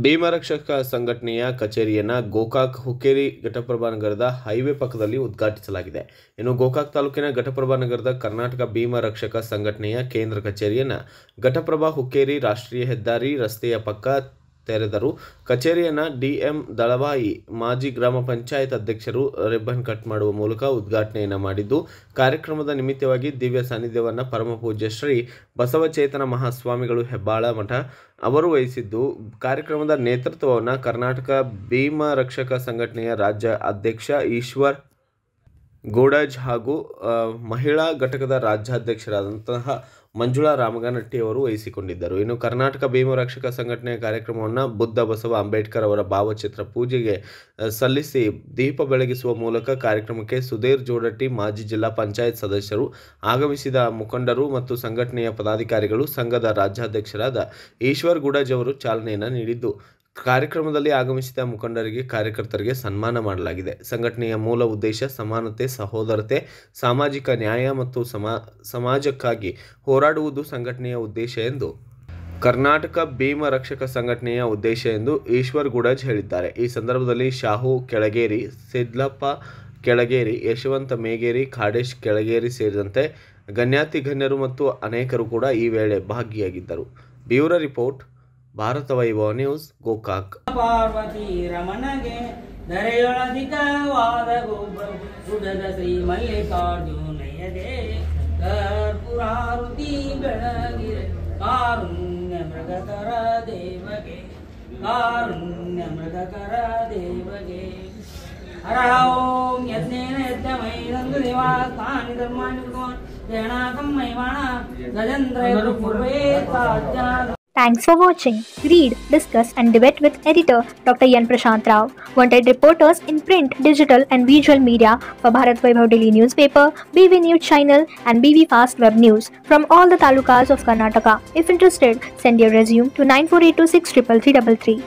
ಭೀಮರಕ್ಷಕ ಸಂಘಟನೆಯ ಕಚೇರಿಯನ್ನು ಗೋಕಾಕ್ ಹುಕ್ಕೇರಿ ಘಟಪ್ರಭಾ ನಗರದ ಹೈವೇ ಪಕ್ಕದಲ್ಲಿ ಉದ್ಘಾಟಿಸಲಾಗಿದೆ. ಇನ್ನು ಗೋಕಾಕ್ ತಾಲೂಕಿನ ಘಟಪ್ರಭಾ ನಗರದ ಕರ್ನಾಟಕ ಭೀಮರಕ್ಷಕ ಸಂಘಟನೆಯ ಕೇಂದ್ರ ಕಚೇರಿಯನ್ನು ಘಟಪ್ರಭಾ ಹುಕ್ಕೇರಿ ರಾಷ್ಟ್ರೀಯ ಹೆದ್ದಾರಿ ರಸ್ತೆಯ ಪಕ್ಕ ತೆರೆದರು. ಕಚೇರಿಯನ್ನು ಡಿಎಂ ದಳವಾಯಿ ಮಾಜಿ ಗ್ರಾಮ ಪಂಚಾಯತ್ ಅಧ್ಯಕ್ಷರು ರಿಬ್ಬನ್ ಕಟ್ ಮಾಡುವ ಮೂಲಕ ಉದ್ಘಾಟನೆಯನ್ನು ಮಾಡಿದ್ದು, ಕಾರ್ಯಕ್ರಮದ ನಿಮಿತ್ತವಾಗಿ ದಿವ್ಯ ಸಾನ್ನಿಧ್ಯವನ್ನು ಪರಮಪೂಜ್ಯ ಶ್ರೀ ಬಸವಚೇತನ ಮಹಾಸ್ವಾಮಿಗಳು ಹೆಬ್ಬಾಳ ಮಠ ಅವರು ವಹಿಸಿದ್ದು, ಕಾರ್ಯಕ್ರಮದ ನೇತೃತ್ವವನ್ನು ಕರ್ನಾಟಕ ಭೀಮರಕ್ಷಕ ಸಂಘಟನೆಯ ರಾಜ್ಯ ಅಧ್ಯಕ್ಷ ಈಶ್ವರ್ ಗೂಡಜ್ ಹಾಗೂ ಮಹಿಳಾ ಘಟಕದ ರಾಜ್ಯಾಧ್ಯಕ್ಷರಾದಂತಹ ಮಂಜುಳಾ ರಾಮಗನಟ್ಟಿ ಅವರು ವಹಿಸಿಕೊಂಡಿದ್ದರು. ಇನ್ನು ಕರ್ನಾಟಕ ಭೀಮರಕ್ಷಕ ಸಂಘಟನೆಯ ಕಾರ್ಯಕ್ರಮವನ್ನು ಬುದ್ಧ ಬಸವ ಅಂಬೇಡ್ಕರ್ ಅವರ ಭಾವಚಿತ್ರ ಪೂಜೆಗೆ ಸಲ್ಲಿಸಿ ದೀಪ ಬೆಳಗಿಸುವ ಮೂಲಕ ಕಾರ್ಯಕ್ರಮಕ್ಕೆ ಸುಧೀರ್ ಜೋಡಟ್ಟಿ, ಮಾಜಿ ಜಿಲ್ಲಾ ಪಂಚಾಯತ್ ಸದಸ್ಯರು, ಆಗಮಿಸಿದ ಮುಖಂಡರು ಮತ್ತು ಸಂಘಟನೆಯ ಪದಾಧಿಕಾರಿಗಳು, ಸಂಘದ ರಾಜ್ಯಾಧ್ಯಕ್ಷರಾದ ಈಶ್ವರ್ ಗೂಡಜ್ ಅವರು ಚಾಲನೆಯನ್ನು ನೀಡಿದ್ದು, ಕಾರ್ಯಕ್ರಮದಲ್ಲಿ ಆಗಮಿಸಿದ ಮುಖಂಡರಿಗೆ, ಕಾರ್ಯಕರ್ತರಿಗೆ ಸನ್ಮಾನ ಮಾಡಲಾಗಿದೆ. ಸಂಘಟನೆಯ ಮೂಲ ಉದ್ದೇಶ ಸಮಾನತೆ, ಸಹೋದರತೆ, ಸಾಮಾಜಿಕ ನ್ಯಾಯ ಮತ್ತು ಸಮಾಜಕ್ಕಾಗಿ ಹೋರಾಡುವುದು ಸಂಘಟನೆಯ ಉದ್ದೇಶ ಎಂದು ಕರ್ನಾಟಕ ಭೀಮರಕ್ಷಕ ಸಂಘಟನೆಯ ಉದ್ದೇಶ ಎಂದು ಈಶ್ವರ್ ಗೂಡಜ್ ಹೇಳಿದ್ದಾರೆ. ಈ ಸಂದರ್ಭದಲ್ಲಿ ಶಾಹು ಕೆಳಗೇರಿ, ಸಿದ್ಲಪ್ಪ ಕೆಳಗೇರಿ, ಯಶವಂತ ಮೇಗೇರಿ, ಖಾಡೇಶ್ ಕೆಳಗೇರಿ ಸೇರಿದಂತೆ ಗಣ್ಯಾತಿಗಣ್ಯರು ಮತ್ತು ಅನೇಕರು ಕೂಡ ಈ ವೇಳೆ ಭಾಗಿಯಾಗಿದ್ದರು. ಬ್ಯೂರೋ ರಿಪೋರ್ಟ್, ಭಾರತ ವೈಭವ ನ್ಯೂಸ್, ಗೋಕಾಕ್. ಪಾರ್ವತಿ ರಮಣಗೆ ಧರೆಯೊಳಧಿಕವಾದ ಗುಡದ ಶ್ರೀ ಮಲ್ಲಿಕಾರ್ಜುನಯ್ಯಗೆ ಕರ್ಪೂರಾರುತಿ ಬೆಳಗಿರೆ ಕಾರುಣ್ಯ ಮೃಗಕರ ದೇವಗೆ, ಕಾರುಣ್ಯ ಮೃಗಕರ ದೇವಗೆ. ಹರ ಓಂ ಯಜ್ಞೇನ ಯಜ್ಞಮೈದಂದು ದೇವಾಸ್ಥಾನಿ ಧರ್ಮಾನಿ ಭಗವಾನ್ ಜಯನಾಕಂ ಮೈವಾಣ ಗಜೇಂದ್ರ ಪೂರ್ವೇ ಸಾಧ್ಯ. Thanks for watching. Read, discuss and debate with editor Dr. Yan Prashant Rao. Wanted reporters in print, digital and visual media for Bharat Vaibhav Daily Newspaper, BV News Channel and BV Fast Web News from all the talukas of Karnataka. If interested, send your resume to 9482633333.